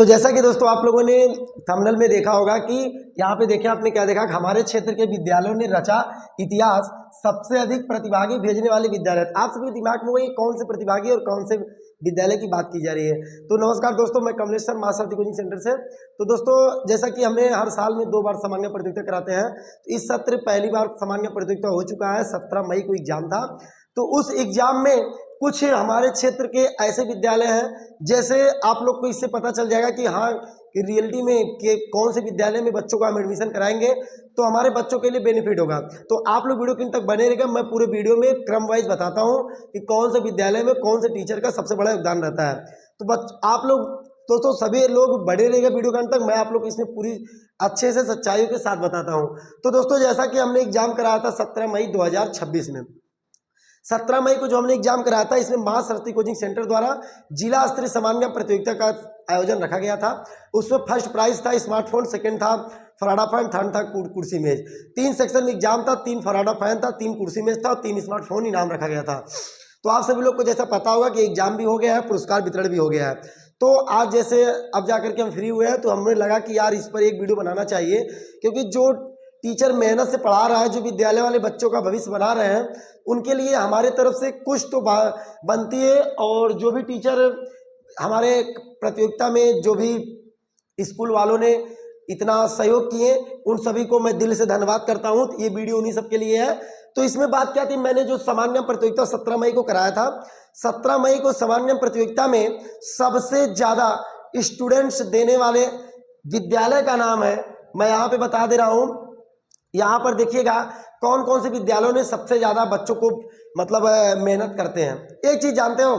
तो जैसा कि दोस्तों आप लोगों ने थंबनेल में देखा होगा कि यहाँ पे देखिए आपने क्या देखा कि हमारे क्षेत्र के विद्यालयों ने रचा इतिहास, सबसे अधिक प्रतिभागी भेजने वाले विद्यालय। आप सभी दिमाग में वही कौन से प्रतिभागी और कौन से विद्यालय की बात की जा रही है। तो नमस्कार दोस्तों, मैं कमलेश सर मां शक्ति कोचिंग सेंटर से। तो दोस्तों जैसा कि हमने हर साल में 2 बार सामान्य प्रतियोगिता कराते हैं, तो इस सत्र पहली बार सामान्य प्रतियोगिता हो चुका है। 17 मई को एग्जाम था। तो उस एग्जाम में कुछ हमारे क्षेत्र के ऐसे विद्यालय हैं, जैसे आप लोग को इससे पता चल जाएगा कि हाँ कि रियलिटी में कि कौन से विद्यालय में बच्चों को हम एडमिशन कराएंगे तो हमारे बच्चों के लिए बेनिफिट होगा। तो आप लोग वीडियो किन तक बने रहेगा, मैं पूरे वीडियो में क्रम वाइज बताता हूँ कि कौन से विद्यालय में कौन से टीचर का सबसे बड़ा योगदान रहता है। तो आप लोग दोस्तों सभी लोग बने रहेगा वीडियो के अंत तक, मैं आप लोग इसमें पूरी अच्छे से सच्चाइयों के साथ बताता हूँ। तो दोस्तों जैसा कि हमने एग्जाम कराया था 17 मई 2026 में, 17 मई को जो हमने एग्जाम कराया था, इसमें मां सरस्वती कोचिंग सेंटर द्वारा जिला स्तरीय सामान्य प्रतियोगिता का आयोजन रखा गया था। उसमें फर्स्ट प्राइज था स्मार्टफोन, सेकंड था फराडा फैन, थर्ड था कुर्सी मेज। 3 सेक्शन में एग्जाम था, 3 फराडा फैन था, 3 कुर्सी मेज था और 3 स्मार्टफोन इनाम रखा गया था। तो आप सभी लोग को जैसा पता होगा कि एग्जाम भी हो गया है, पुरस्कार वितरण भी हो गया है। तो आज जैसे अब जाकर के हम फ्री हुए हैं, तो हमें लगा कि यार इस पर एक वीडियो बनाना चाहिए, क्योंकि जो टीचर मेहनत से पढ़ा रहा है, जो विद्यालय वाले बच्चों का भविष्य बना रहे हैं, उनके लिए हमारे तरफ से कुछ तो बनती है। और जो भी टीचर हमारे प्रतियोगिता में जो भी स्कूल वालों ने इतना सहयोग किए, उन सभी को मैं दिल से धन्यवाद करता हूं। ये वीडियो उन्हीं सबके लिए है। तो इसमें बात क्या थी, मैंने जो सामान्य प्रतियोगिता 17 मई को कराया था, 17 मई को सामान्य प्रतियोगिता में सबसे ज्यादा स्टूडेंट्स देने वाले विद्यालय का नाम है, मैं यहाँ पे बता दे रहा हूँ। यहाँ पर देखिएगा कौन कौन से विद्यालयों ने सबसे ज्यादा बच्चों को मतलब मेहनत करते हैं। एक चीज जानते हो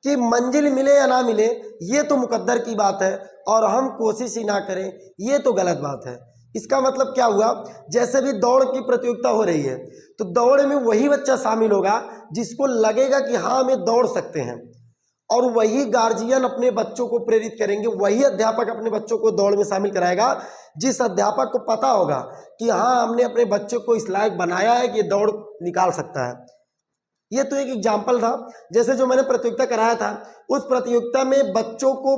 कि मंजिल मिले या ना मिले ये तो मुकद्दर की बात है, और हम कोशिश ही ना करें ये तो गलत बात है। इसका मतलब क्या हुआ, जैसे भी दौड़ की प्रतियोगिता हो रही है, तो दौड़ में वही बच्चा शामिल होगा जिसको लगेगा कि हाँ हम दौड़ सकते हैं, और वही गार्जियन अपने बच्चों को प्रेरित करेंगे, वही अध्यापक अपने बच्चों को दौड़ में शामिल कराएगा जिस अध्यापक को पता होगा कि हाँ हमने अपने बच्चों को इस लायक बनाया है कि दौड़ निकाल सकता है। ये तो एक एग्जाम्पल था। जैसे जो मैंने प्रतियोगिता कराया था, उस प्रतियोगिता में बच्चों को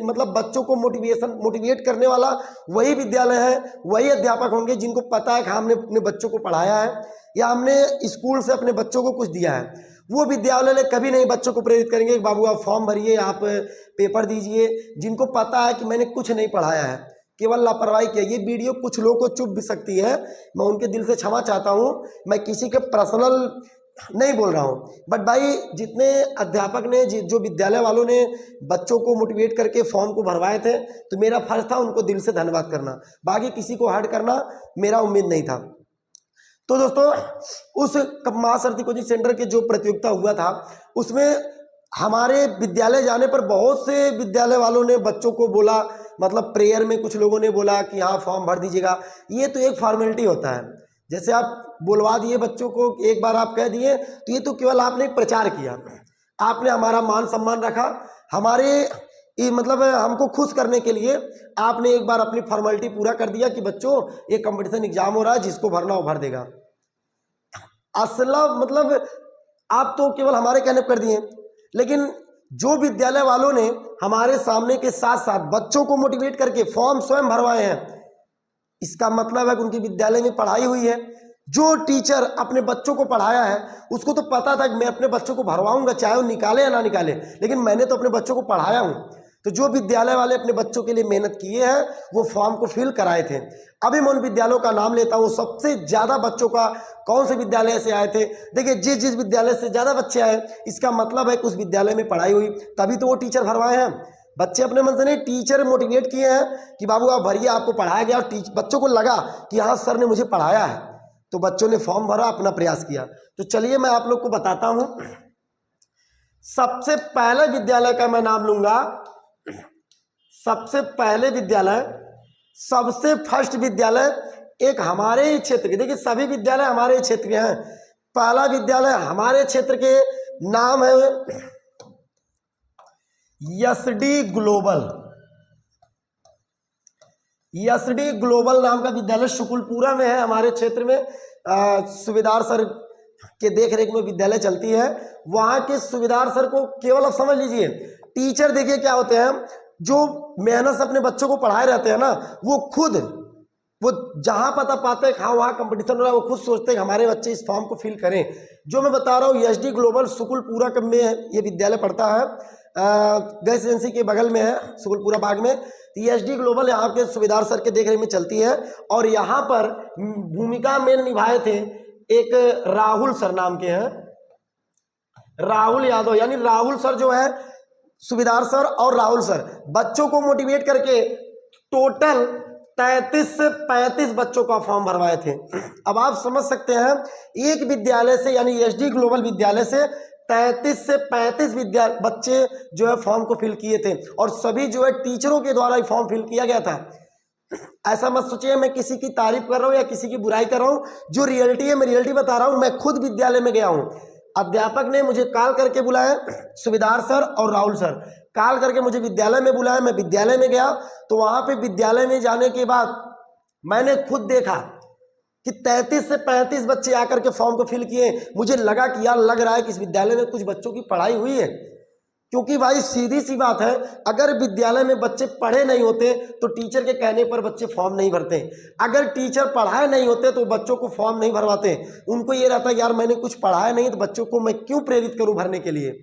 मतलब बच्चों को मोटिवेट करने वाला वही विद्यालय है, वही अध्यापक होंगे जिनको पता है कि हमने अपने बच्चों को पढ़ाया है या हमने स्कूल से अपने बच्चों को कुछ दिया है। वो विद्यालय कभी नहीं बच्चों को प्रेरित करेंगे कि बाबू आप फॉर्म भरिए, आप पेपर दीजिए, जिनको पता है कि मैंने कुछ नहीं पढ़ाया है, केवल लापरवाही किया। ये वीडियो कुछ लोगों को चुभ भी सकती है, मैं उनके दिल से क्षमा चाहता हूँ, मैं किसी के पर्सनल नहीं बोल रहा हूँ। बट भाई जितने अध्यापक ने जो विद्यालय वालों ने बच्चों को मोटिवेट करके फॉर्म को भरवाए थे, तो मेरा फर्ज था उनको दिल से धन्यवाद करना, बाकी किसी को हर्ट करना मेरा उम्मीद नहीं था। तो दोस्तों उस मां सरस्वती कोचिंग सेंटर के जो प्रतियोगिता हुआ था, उसमें हमारे विद्यालय जाने पर बहुत से विद्यालय वालों ने बच्चों को बोला, मतलब प्रेयर में कुछ लोगों ने बोला कि हाँ फॉर्म भर दीजिएगा। ये तो एक फॉर्मेलिटी होता है, जैसे आप बुलवा दिए बच्चों को, एक बार आप कह दिए, तो ये तो केवल आपने एक प्रचार किया, आपने हमारा मान सम्मान रखा, हमारे मतलब हमको खुश करने के लिए आपने एक बार अपनी फॉर्मेलिटी पूरा कर दिया कि बच्चों एक कंपटीशन एग्जाम हो रहा है, जिसको भरना हो भर देगा। असला मतलब आप तो केवल हमारे कहने पर कर दिए, लेकिन जो विद्यालय वालों ने हमारे सामने के साथ साथ बच्चों को मोटिवेट करके फॉर्म स्वयं भरवाए हैं, इसका मतलब है कि उनकी विद्यालय में पढ़ाई हुई है। जो टीचर अपने बच्चों को पढ़ाया है उसको तो पता था कि मैं अपने बच्चों को भरवाऊंगा, चाहे वो निकाले या ना निकाले, लेकिन मैंने तो अपने बच्चों को पढ़ाया हूं। तो जो विद्यालय वाले अपने बच्चों के लिए मेहनत किए हैं वो फॉर्म को फिल कराए थे। अभी मैं उन विद्यालयों का नाम लेता हूं। सबसे ज्यादा बच्चों का कौन से विद्यालय से आए थे, देखिए जिस विद्यालय से ज्यादा बच्चे आए, इसका मतलब है कि उस विद्यालय में पढ़ाई हुई, तभी तो वो टीचर भरवाए हैं। बच्चे अपने मन से नहीं, टीचर मोटिवेट किए हैं कि बाबू आप भरिए, आपको पढ़ाया गया, और बच्चों को लगा कि हाँ सर ने मुझे पढ़ाया है, तो बच्चों ने फॉर्म भरा, अपना प्रयास किया। तो चलिए मैं आप लोग को बताता हूं। सबसे पहले विद्यालय का मैं नाम लूंगा, सबसे पहले विद्यालय, सबसे फर्स्ट विद्यालय एक हमारे ही क्षेत्र के, देखिए सभी विद्यालय हमारे ही क्षेत्र के हैं। पहला विद्यालय हमारे क्षेत्र के नाम है एसडी ग्लोबल। एसडी ग्लोबल नाम का विद्यालय शुकुलपुरा में है, हमारे क्षेत्र में। सुबेदार सर के देख रेख में विद्यालय चलती है। वहां के सुबेदार सर को केवल आप समझ लीजिए, टीचर देखिए क्या होते हैं, जो मेहनत से अपने बच्चों को पढ़ाए रहते हैं ना, वो खुद वो जहां पता पाते हैं हाँ वहाँ कंपटीशन हो रहा है, वो खुद सोचते हैं हमारे बच्चे इस फॉर्म को फिल करें। जो मैं बता रहा हूँ एसडी ग्लोबल सुकुलपुरा में ये विद्यालय पढ़ता है, गैस एजेंसी के बगल में है, सुकुलपुरा बाग में। तो ये एसडी ग्लोबल यहाँ के सुबेदार सर के देखरेख में चलती है। और यहाँ पर भूमिका में निभाए थे एक राहुल सर नाम के हैं, राहुल यादव, यानी राहुल सर जो है, सुबेदार सर और राहुल सर बच्चों को मोटिवेट करके टोटल 33 से 35 बच्चों का फॉर्म भरवाए थे। अब आप समझ सकते हैं एक विद्यालय से यानी एसडी ग्लोबल विद्यालय से 33 से 35 बच्चे जो है फॉर्म को फिल किए थे, और सभी जो है टीचरों के द्वारा ही फॉर्म फिल किया गया था। ऐसा मत सोचिए मैं किसी की तारीफ कर रहा हूँ या किसी की बुराई कर रहा हूँ, जो रियलिटी है मैं रियलिटी बता रहा हूँ। मैं खुद विद्यालय में गया हूँ, अध्यापक ने मुझे कॉल करके बुलाया, सुबेदार सर और राहुल सर कॉल करके मुझे विद्यालय में बुलाया। मैं विद्यालय में गया तो वहां पे विद्यालय में जाने के बाद मैंने खुद देखा कि 33 से 35 बच्चे आकर के फॉर्म को फिल किए। मुझे लगा कि यार लग रहा है कि इस विद्यालय में कुछ बच्चों की पढ़ाई हुई है, क्योंकि भाई सीधी सी बात है, अगर विद्यालय में बच्चे पढ़े नहीं होते तो टीचर के कहने पर बच्चे फॉर्म नहीं भरते। अगर टीचर पढ़ाए नहीं होते तो बच्चों को फॉर्म नहीं भरवाते। उनको ये रहता है यार मैंने कुछ पढ़ाया नहीं तो बच्चों को मैं क्यों प्रेरित करूं भरने के लिए।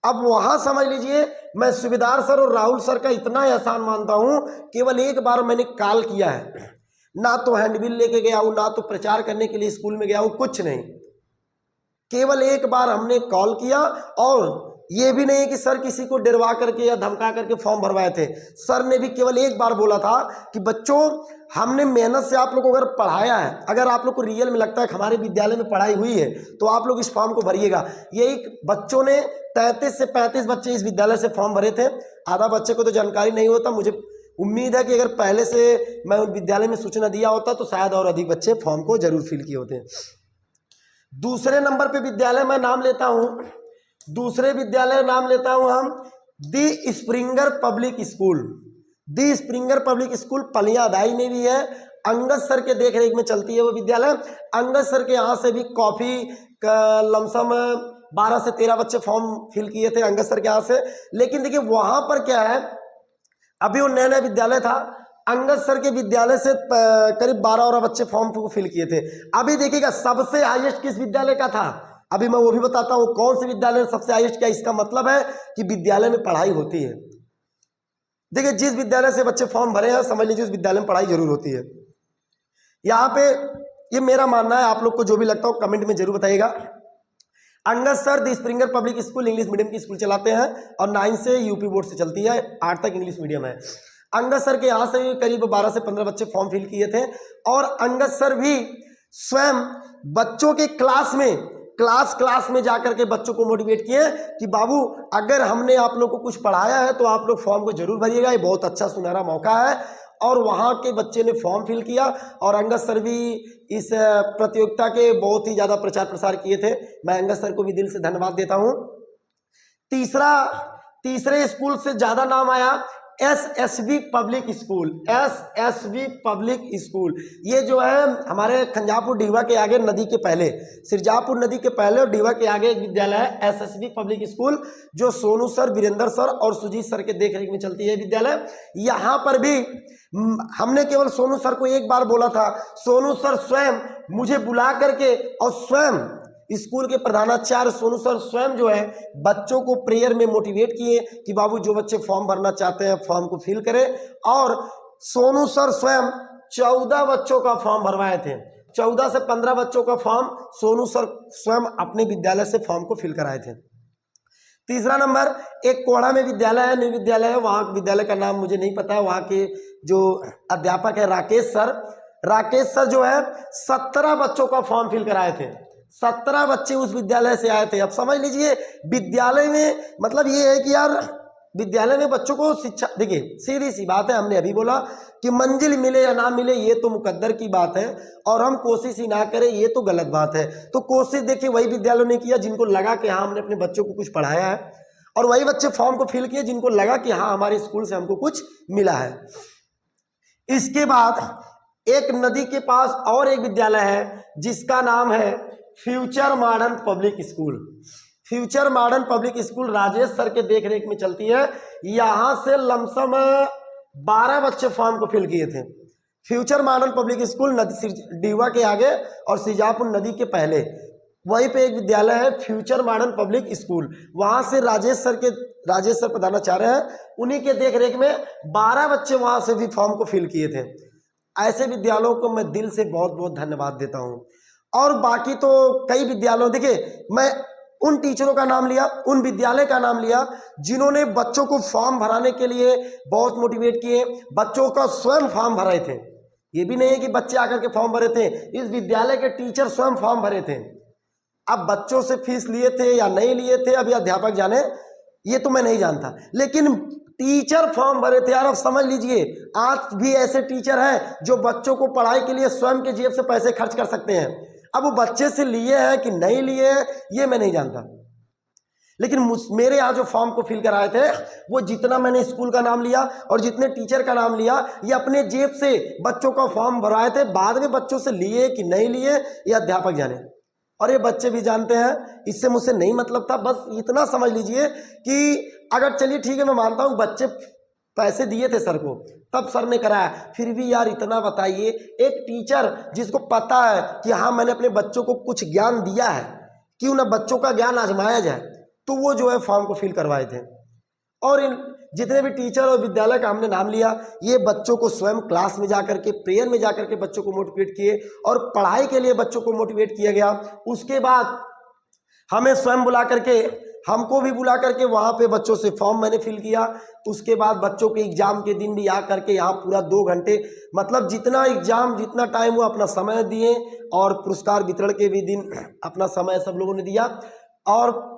अब वहां समझ लीजिए मैं सुबेदार सर और राहुल सर का इतना एहसान मानता हूं, केवल एक बार मैंने कॉल किया है, ना तो हैंडबिल लेके गया हूं, ना तो प्रचार करने के लिए स्कूल में गया हूं, कुछ नहीं। केवल एक बार हमने कॉल किया, और ये भी नहीं कि सर किसी को डरवा करके या धमका करके फॉर्म भरवाए थे। सर ने भी केवल एक बार बोला था कि बच्चों हमने मेहनत से आप लोग को अगर पढ़ाया है, अगर आप लोग को रियल में लगता है कि हमारे विद्यालय में पढ़ाई हुई है तो आप लोग इस फॉर्म को भरिएगा। यही बच्चों ने 33 से 35 बच्चे इस विद्यालय से फॉर्म भरे थे। आधा बच्चे को तो जानकारी नहीं होता। मुझे उम्मीद है कि अगर पहले से मैं उन विद्यालय में सूचना दिया होता तो शायद और अधिक बच्चे फॉर्म को जरूर फिल किए होते। दूसरे नंबर पे विद्यालय मैं नाम लेता हूं, दूसरे विद्यालय नाम लेता हूं हम दी स्प्रिंगर पब्लिक स्कूल। दी स्प्रिंगर पब्लिक स्कूल पलियादाई में भी है, अंगद सर के देखरेख में चलती है वो विद्यालय। अंगद सर के यहाँ से भी कॉफी का लमसम 12 से 13 बच्चे फॉर्म फिल किए थे अंगद सर के यहाँ से। लेकिन देखिए वहां पर क्या है, अभी वो नया नया विद्यालय था, अंगद सर के विद्यालय से करीब 12 बच्चे फॉर्म को फिल किए थे। अभी देखिएगा सबसे हाईएस्ट किस विद्यालय का था, अभी मैं वो भी बताता हूं कौन से विद्यालय सबसे हाईएस्ट क्या। इसका मतलब है कि विद्यालय में पढ़ाई होती है। देखिए जिस विद्यालय से बच्चे फॉर्म भरे हैं समझ लीजिए उस विद्यालय में पढ़ाई जरूर होती है। यहाँ पे ये मेरा मानना है, आप लोग को जो भी लगता हो कमेंट में जरूर बताइएगा। Angad sir the Springer public School English medium की स्कूल चलाते हैं और 9 से यूपी बोर्ड से चलती है, 8 तक इंग्लिश मीडियम है। अंगद सर के यहाँ से करीब 12 से 15 बच्चे फॉर्म फिल किए थे, और अंगद सर भी स्वयं बच्चों के क्लास में जाकर के बच्चों को मोटिवेट किए कि बाबू अगर हमने आप लोग को कुछ पढ़ाया है तो आप लोग फॉर्म को जरूर भरिएगा, ये बहुत अच्छा सुनहरा मौका है। और वहाँ के बच्चे ने फॉर्म फिल किया, और अंगद सर भी इस प्रतियोगिता के बहुत ही ज़्यादा प्रचार प्रसार किए थे। मैं अंगद सर को भी दिल से धन्यवाद देता हूँ। तीसरे स्कूल से ज़्यादा नाम आया SSB public school. SSB public school ये जो है हमारे खंजापुर डीवा के आगे नदी के पहले, सिरजापुर नदी के पहले और डीवा के आगे एक विद्यालय है एसएसबी पब्लिक स्कूल, जो सोनू सर, वीरेंद्र सर और सुजीत सर के देखरेख में चलती है विद्यालय। यहाँ पर भी हमने केवल सोनू सर को एक बार बोला था, सोनू सर स्वयं मुझे बुला करके और स्वयं स्कूल के प्रधानाचार्य सोनू सर स्वयं जो है बच्चों को प्रेयर में मोटिवेट किए कि बाबू जो बच्चे फॉर्म भरना चाहते हैं फॉर्म को फिल करें। और सोनू सर स्वयं 14 बच्चों का फॉर्म भरवाए थे, 14 से 15 बच्चों का फॉर्म सोनू सर स्वयं अपने विद्यालय से फॉर्म को फिल कराए थे। तीसरा नंबर एक कोड़ा में विद्यालय है, न्यू विद्यालय है, वहाँ विद्यालय का नाम मुझे नहीं पता है। वहाँ के जो अध्यापक है राकेश सर जो है 17 बच्चों का फॉर्म फिल कराए थे। 17 बच्चे उस विद्यालय से आए थे। अब समझ लीजिए विद्यालय में मतलब ये है कि यार विद्यालय में बच्चों को शिक्षा, देखिए सीधी सी बात है, हमने अभी बोला कि मंजिल मिले या ना मिले ये तो मुकद्दर की बात है, और हम कोशिश ही ना करें ये तो गलत बात है। तो कोशिश देखिए वही विद्यालयों ने किया जिनको लगा कि हाँ हमने अपने बच्चों को कुछ पढ़ाया है, और वही बच्चे फॉर्म को फिल किए जिनको लगा कि हाँ हमारे स्कूल से हमको कुछ मिला है। इसके बाद एक नदी के पास और एक विद्यालय है जिसका नाम है future modern public school. Future modern public school Rajesh sir के देख रेख में चलती है। यहाँ से लमसम 12 बच्चे फॉर्म को फिल किए थे। Future modern public school diva के आगे और सीजापुर नदी के पहले वहीं पे एक विद्यालय है फ्यूचर मॉडर्न पब्लिक स्कूल। वहाँ से राजेश सर प्रधानाचार्य हैं, उन्हीं के देख रेख में 12 बच्चे वहाँ से भी फॉर्म को फिल किए थे। ऐसे विद्यालयों को मैं दिल से बहुत बहुत धन्यवाद देता हूँ। और बाकी तो कई विद्यालयों, देखिए मैं उन टीचरों का नाम लिया, उन विद्यालय का नाम लिया जिन्होंने बच्चों को फॉर्म भराने के लिए बहुत मोटिवेट किए, बच्चों का स्वयं फॉर्म भरे थे। ये भी नहीं है कि बच्चे आकर के फॉर्म भरे थे, इस विद्यालय के टीचर स्वयं फॉर्म भरे थे। अब बच्चों से फीस लिए थे या नहीं लिए थे, अभी अध्यापक जाने, ये तो मैं नहीं जानता, लेकिन टीचर फॉर्म भरे थे। यार अब समझ लीजिए, आज भी ऐसे टीचर हैं जो बच्चों को पढ़ाई के लिए स्वयं के जेब से पैसे खर्च कर सकते हैं। अब वो बच्चे से लिए हैं कि नहीं लिए हैं ये मैं नहीं जानता, लेकिन मेरे यहाँ जो फॉर्म को फिल कराए थे, वो जितना मैंने स्कूल का नाम लिया और जितने टीचर का नाम लिया, ये अपने जेब से बच्चों का फॉर्म भराए थे। बाद में बच्चों से लिए कि नहीं लिए ये अध्यापक जाने, और ये बच्चे भी जानते हैं, इससे मुझसे नहीं मतलब था। बस इतना समझ लीजिए कि अगर चलिए ठीक है, मैं मानता हूँ बच्चे पैसे दिए थे सर को, तब सर ने कराया, फिर भी यार इतना बताइए, एक टीचर जिसको पता है कि हाँ मैंने अपने बच्चों को कुछ ज्ञान दिया है, क्यों ना बच्चों का ज्ञान आजमाया जाए, तो वो जो है फॉर्म को फिल करवाए थे। और इन जितने भी टीचर और विद्यालय का हमने नाम लिया, ये बच्चों को स्वयं क्लास में जाकर के, प्रेयर में जाकर के बच्चों को मोटिवेट किए और पढ़ाई के लिए बच्चों को मोटिवेट किया गया। उसके बाद हमें स्वयं बुला करके, हमको भी बुला करके वहाँ पे बच्चों से फॉर्म मैंने फिल किया। उसके बाद बच्चों के एग्ज़ाम के दिन भी आ करके यहाँ पूरा 2 घंटे, मतलब जितना एग्ज़ाम जितना टाइम हुआ अपना समय दिए, और पुरस्कार वितरण के भी दिन अपना समय सब लोगों ने दिया। और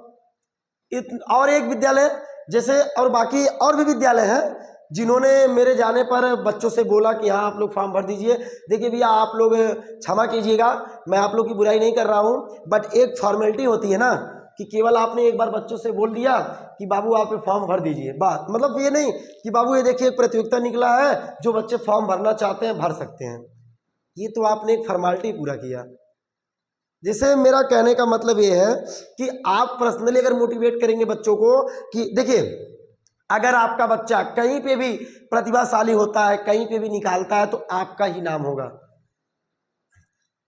एक विद्यालय जैसे, और बाकी और भी विद्यालय हैं जिन्होंने मेरे जाने पर बच्चों से बोला कि हाँ आप लोग फॉर्म भर दीजिए। देखिए भैया, आप लोग क्षमा कीजिएगा, मैं आप लोग की बुराई नहीं कर रहा हूँ, बट एक फॉर्मेलिटी होती है ना कि केवल आपने एक बार बच्चों से बोल दिया कि बाबू आप फॉर्म भर दीजिए, बात मतलब ये नहीं कि बाबू ये देखिए एक प्रतियोगिता निकला है, जो बच्चे फॉर्म भरना चाहते हैं भर सकते हैं। ये तो आपने एक फॉर्मेलिटी पूरा किया। जैसे मेरा कहने का मतलब ये है कि आप पर्सनली अगर मोटिवेट करेंगे बच्चों को कि देखिए, अगर आपका बच्चा कहीं पे भी प्रतिभाशाली होता है, कहीं पे भी निकालता है, तो आपका ही नाम होगा।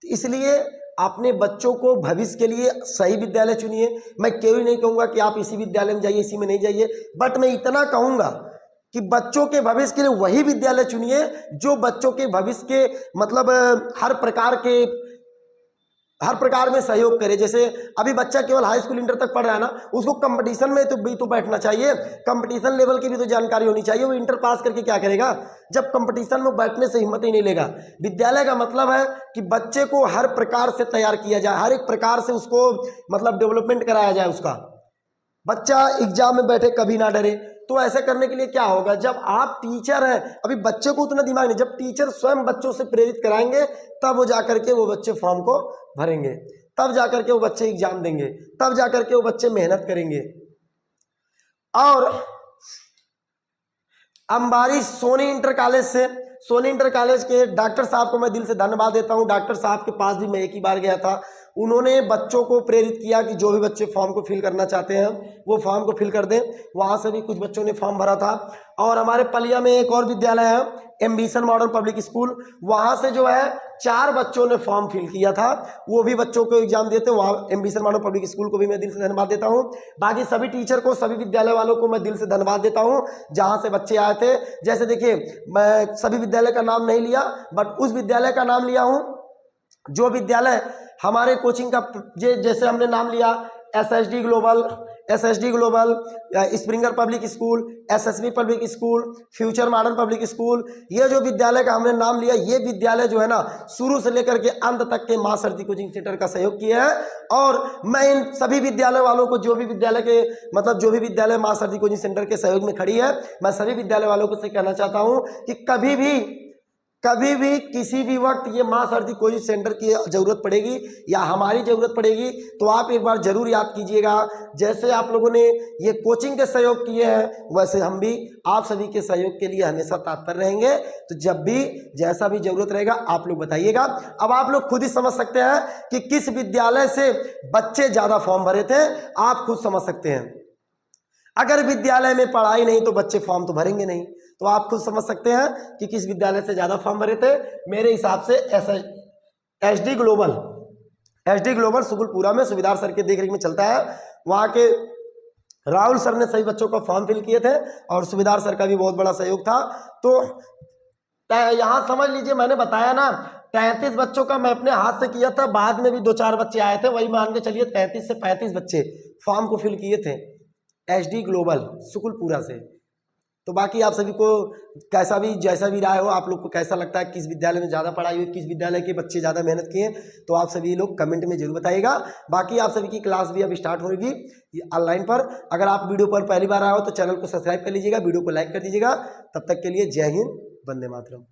इसलिए अपने बच्चों को भविष्य के लिए सही विद्यालय चुनिए। मैं क्यों नहीं कहूँगा कि आप इसी विद्यालय में जाइए, इसी में नहीं जाइए, बट मैं इतना कहूँगा कि बच्चों के भविष्य के लिए वही विद्यालय चुनिए जो बच्चों के भविष्य के मतलब हर प्रकार में सहयोग करे। जैसे अभी बच्चा केवल हाई स्कूल इंटर तक पढ़ रहा है ना, उसको कंपटीशन में तो भी तो बैठना चाहिए, कंपटीशन लेवल की भी तो जानकारी होनी चाहिए। वो इंटर पास करके क्या करेगा जब कंपटीशन में बैठने से हिम्मत ही नहीं लेगा। विद्यालय का मतलब है कि बच्चे को हर प्रकार से तैयार किया जाए, हर एक प्रकार से उसको मतलब डेवलपमेंट कराया जाए उसका। बच्चा एग्जाम में बैठे कभी ना डरे। तो ऐसा करने के लिए क्या होगा, जब आप टीचर हैं, अभी बच्चे को उतना दिमाग नहीं, जब टीचर स्वयं बच्चों से प्रेरित कराएंगे तब वो जाकर के वो बच्चे फॉर्म को भरेंगे, तब जाकर के वो बच्चे एग्जाम देंगे, तब जाकर के वो बच्चे मेहनत करेंगे। और अंबारी सोनी इंटर कॉलेज के डॉक्टर साहब को मैं दिल से धन्यवाद देता हूं। डॉक्टर साहब के पास भी मैं एक ही बार गया था, उन्होंने बच्चों को प्रेरित किया कि जो भी बच्चे फॉर्म को फिल करना चाहते हैं वो फॉर्म को फिल कर दें। वहाँ से भी कुछ बच्चों ने फॉर्म भरा था। और हमारे पलिया में एक और विद्यालय है, एम्बिशन मॉडर्न पब्लिक स्कूल, वहाँ से जो है 4 बच्चों ने फॉर्म फिल किया था, वो भी बच्चों को एग्जाम देते। वहाँ एम्बिशन मॉडर्न पब्लिक स्कूल को भी मैं दिल से धन्यवाद देता हूँ। बाकी सभी टीचर को, सभी विद्यालय वालों को मैं दिल से धन्यवाद देता हूँ जहाँ से बच्चे आए थे। जैसे देखिए, मैं सभी विद्यालय का नाम नहीं लिया, बट उस विद्यालय का नाम लिया हूँ जो विद्यालय हमारे कोचिंग का, जैसे हमने नाम लिया SSD global, Springer public school, SSB public school, future modern public school, ये जो विद्यालय का हमने नाम लिया, ये विद्यालय जो है ना शुरू से लेकर के अंत तक के मां सरती कोचिंग सेंटर का सहयोग किया है। और मैं इन सभी विद्यालय वालों को, जो भी विद्यालय मां सरती कोचिंग सेंटर के सहयोग में खड़ी है, मैं सभी विद्यालय वालों को से कहना चाहता हूँ कि कभी भी कभी भी किसी भी वक्त ये माँ सरदी कोचिंग सेंटर की ज़रूरत पड़ेगी या हमारी ज़रूरत पड़ेगी तो आप एक बार ज़रूर याद कीजिएगा। जैसे आप लोगों ने ये कोचिंग के सहयोग किए हैं वैसे हम भी आप सभी के सहयोग के लिए हमेशा तत्पर रहेंगे। तो जब भी जैसा भी ज़रूरत रहेगा आप लोग बताइएगा। अब आप लोग खुद ही समझ सकते हैं कि किस विद्यालय से बच्चे ज़्यादा फॉर्म भरे थे, आप खुद समझ सकते हैं। अगर विद्यालय में पढ़ाई नहीं तो बच्चे फॉर्म तो भरेंगे नहीं, तो आप खुद समझ सकते हैं कि किस विद्यालय से ज़्यादा फॉर्म भरे थे। मेरे हिसाब से एसडी ग्लोबल सुगुलपुरा में सुबेदार सर के देखरेख में चलता है। वहाँ के राहुल सर ने सभी बच्चों का फॉर्म फिल किए थे और सुबेदार सर का भी बहुत बड़ा सहयोग था। तो यहाँ समझ लीजिए, मैंने बताया ना 33 बच्चों का मैं अपने हाथ से किया था, बाद में भी 2-4 बच्चे आए थे, वही मान के चलिए 33 से 35 बच्चे फॉर्म को फिल किए थे एसडी ग्लोबल सुगुलपुरा से। तो बाकी आप सभी को कैसा भी जैसा भी राय हो, आप लोग को कैसा लगता है किस विद्यालय में ज़्यादा पढ़ाई हुई, किस विद्यालय के बच्चे ज़्यादा मेहनत किए, तो आप सभी लोग कमेंट में जरूर बताइएगा। बाकी आप सभी की क्लास भी अब स्टार्ट होगी ऑनलाइन पर। अगर आप वीडियो पर पहली बार आए हो तो चैनल को सब्सक्राइब कर लीजिएगा, वीडियो को लाइक कर दीजिएगा। तब तक के लिए जय हिंद, वंदे मातरम।